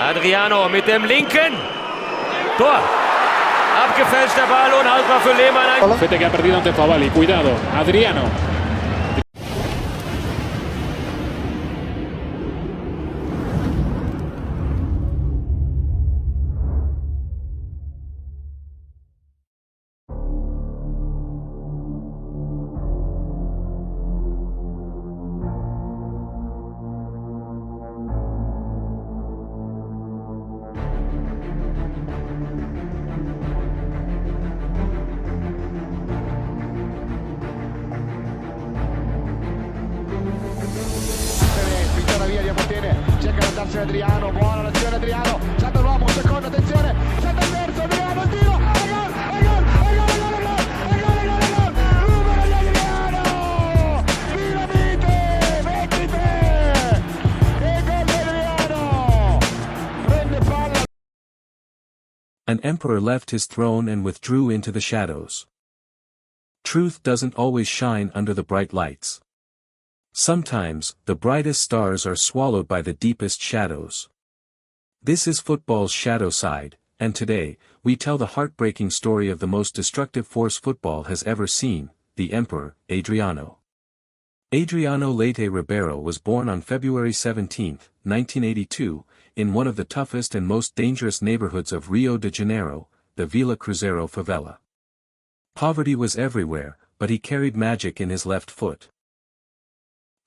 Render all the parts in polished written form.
Adriano mit dem linken. Tor. Abgefälschter Ball, unhaltbar für Lehmann. Fete que ha perdido ante Favali. Cuidado, Adriano. Cerca di andarsi Adriano, buona l'azione Adriano, salta l'uomo, secondo, attenzione, salta il terzo, Adriano, il tiro, e gol, numero di Adriano, dinamite, mettite, e gol di Adriano, prende palla. An emperor left his throne and withdrew into the shadows. Truth doesn't always shine under the bright lights. Sometimes, the brightest stars are swallowed by the deepest shadows. This is football's shadow side, and today, we tell the heartbreaking story of the most destructive force football has ever seen, the Emperor, Adriano. Adriano Leite Ribeiro was born on February 17, 1982, in one of the toughest and most dangerous neighborhoods of Rio de Janeiro, the Vila Cruzeiro favela. Poverty was everywhere, but he carried magic in his left foot.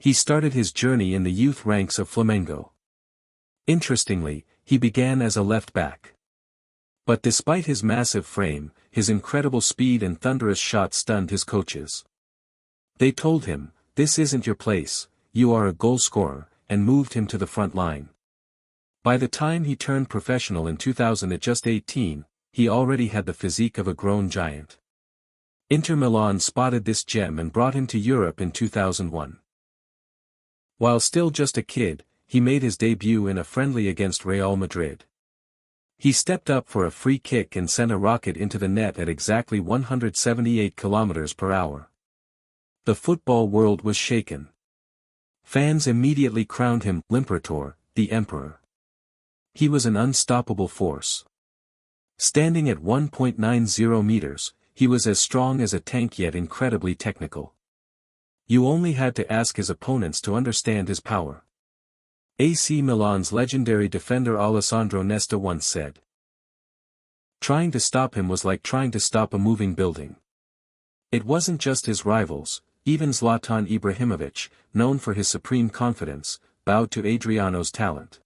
He started his journey in the youth ranks of Flamengo. Interestingly, he began as a left back. But despite his massive frame, his incredible speed and thunderous shots stunned his coaches. They told him, "This isn't your place, you are a goal scorer," and moved him to the front line. By the time he turned professional in 2000 at just 18, he already had the physique of a grown giant. Inter Milan spotted this gem and brought him to Europe in 2001. While still just a kid, he made his debut in a friendly against Real Madrid. He stepped up for a free kick and sent a rocket into the net at exactly 178 kilometers per hour. The football world was shaken. Fans immediately crowned him L'Imperatore, the Emperor. He was an unstoppable force. Standing at 1.90 meters, he was as strong as a tank yet incredibly technical. You only had to ask his opponents to understand his power. AC Milan's legendary defender Alessandro Nesta once said, "Trying to stop him was like trying to stop a moving building." It wasn't just his rivals, even Zlatan Ibrahimovic, known for his supreme confidence, bowed to Adriano's talent.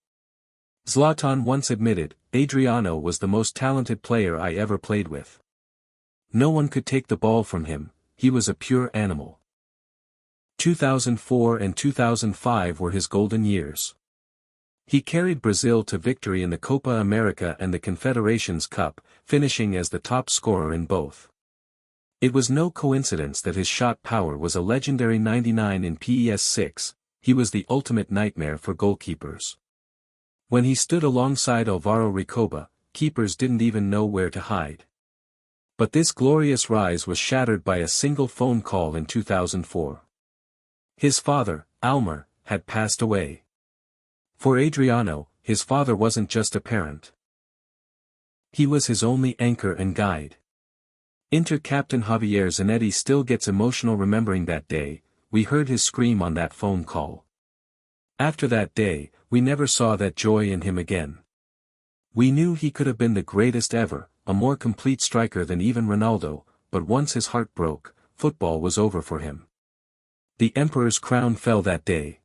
Zlatan once admitted, "Adriano was the most talented player I ever played with. No one could take the ball from him, he was a pure animal." 2004 and 2005 were his golden years. He carried Brazil to victory in the Copa America and the Confederations Cup, finishing as the top scorer in both. It was no coincidence that his shot power was a legendary 99 in PES6, he was the ultimate nightmare for goalkeepers. When he stood alongside Alvaro Recoba, keepers didn't even know where to hide. But this glorious rise was shattered by a single phone call in 2004. His father, Almer, had passed away. For Adriano, his father wasn't just a parent. He was his only anchor and guide. Inter captain Javier Zanetti still gets emotional remembering that day, "We heard his scream on that phone call. After that day, we never saw that joy in him again. We knew he could have been the greatest ever, a more complete striker than even Ronaldo, but once his heart broke, football was over for him." The Emperor's crown fell that day.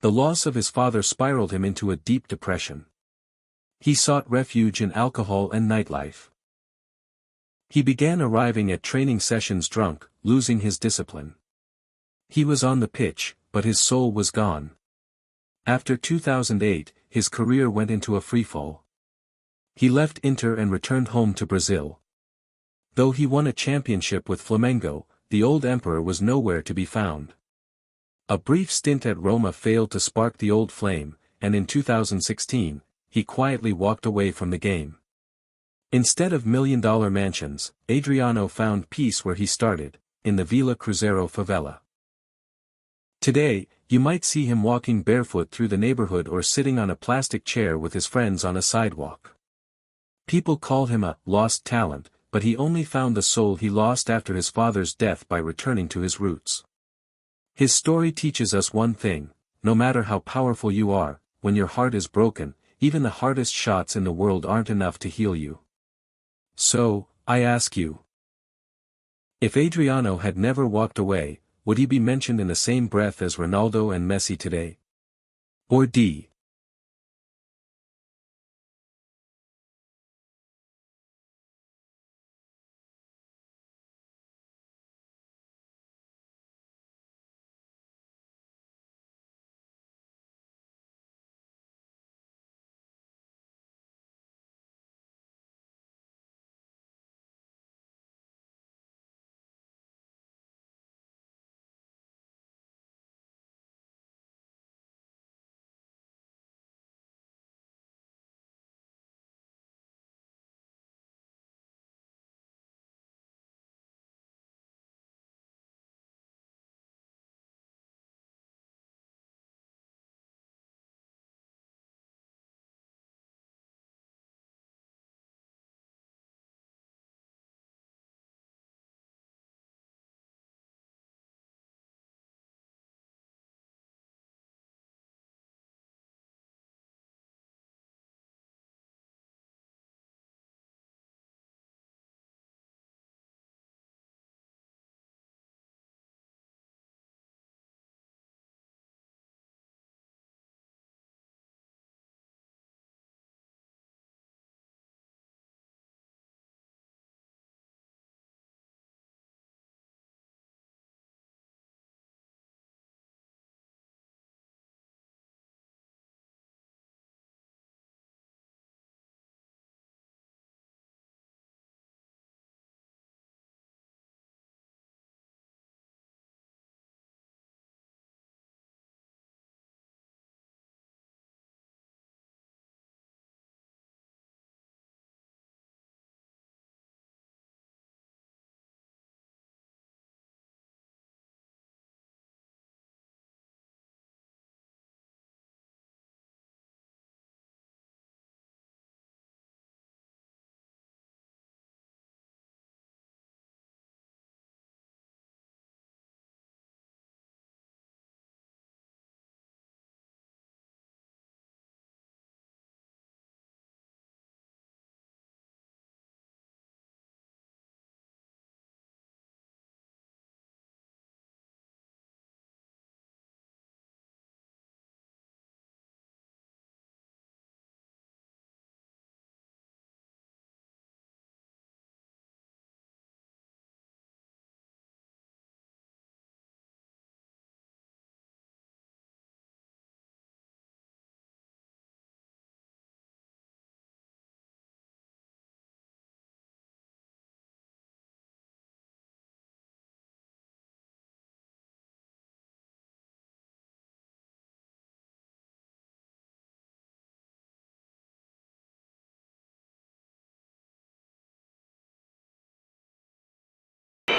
The loss of his father spiraled him into a deep depression. He sought refuge in alcohol and nightlife. He began arriving at training sessions drunk, losing his discipline. He was on the pitch, but his soul was gone. After 2008, his career went into a freefall. He left Inter and returned home to Brazil. Though he won a championship with Flamengo, the old emperor was nowhere to be found. A brief stint at Roma failed to spark the old flame, and in 2016, he quietly walked away from the game. Instead of million-dollar mansions, Adriano found peace where he started, in the Vila Cruzeiro favela. Today, you might see him walking barefoot through the neighborhood or sitting on a plastic chair with his friends on a sidewalk. People call him a lost talent, but he only found the soul he lost after his father's death by returning to his roots. His story teaches us one thing: no matter how powerful you are, when your heart is broken, even the hardest shots in the world aren't enough to heal you. So, I ask you, if Adriano had never walked away, would he be mentioned in the same breath as Ronaldo and Messi today? Or D.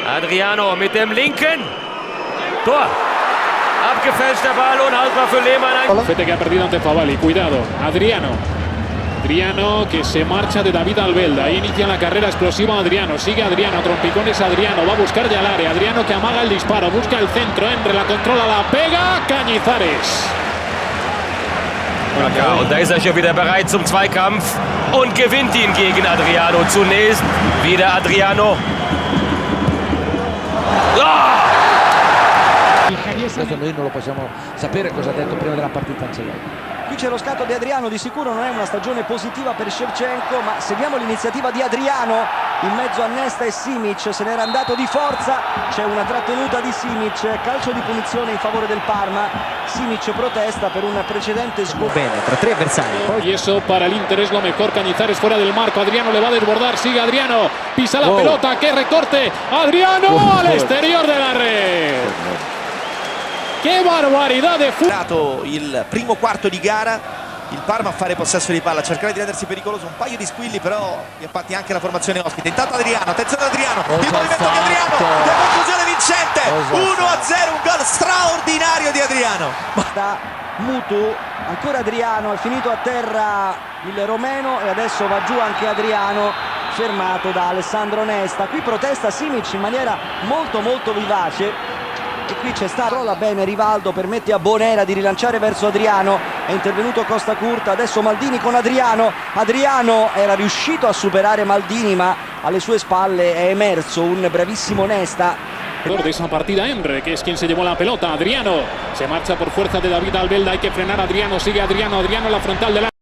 Adriano mit dem linken. Tor. Abgefälschter Ball, unhaltbar für Lehmann. Fete que ha perdido ante Favali. Cuidado. Adriano. Adriano que se marcha de David Albelda. Ahí inicia la carrera explosiva Adriano. Sigue Adriano. Trompicones Adriano. Va a buscar ya el área. Adriano que amaga el disparo. Busca el centro. Enre la controla. La pega. Cañizares. Ja, und da ist er schon wieder bereit zum Zweikampf und gewinnt ihn gegen Adriano. Zunächst wieder Adriano. Questo noi non lo possiamo sapere cosa ha detto prima della partita Ancelotti. Qui c'è lo scatto di Adriano, di sicuro non è una stagione positiva per Shevchenko, ma seguiamo l'iniziativa di Adriano, in mezzo a Nesta e Simic, se n'era andato di forza, c'è una trattenuta di Simic, calcio di punizione in favore del Parma, Simic protesta per un precedente sgobbo. Bene, tra tre avversari. Y eso para el Inter es lo mejor. Cañizares fuera del marco. Adriano le va a desbordar. Sigue Adriano. Pisa la pelota. ¡Qué recorte! Adriano al exterior de la red. ¡Qué barbaridad de fútbol! Il primo quarto di gara il Parma a fare possesso di palla, a cercare di rendersi pericoloso, un paio di squilli però li ha fatti anche la formazione ospite. Intanto Adriano, attenzione Adriano, il movimento di Adriano, la conclusione vincente, 1-0, un gol straordinario di Adriano. Da Mutu, ancora Adriano, è finito a terra il romeno e adesso va giù anche Adriano, fermato da Alessandro Nesta. Qui protesta Simic in maniera molto vivace. E qui c'è stato, rolla bene Rivaldo, permette a Bonera di rilanciare verso Adriano, è intervenuto Costa Curta, adesso Maldini con Adriano era riuscito a superare Maldini, ma alle sue spalle è emerso un bravissimo Nesta. De esa partida Emre, que es quien se llevó la pelota. Adriano se marcha por fuerza de David Albelda, hay que frenar a Adriano, sigue Adriano, Adriano en la frontal del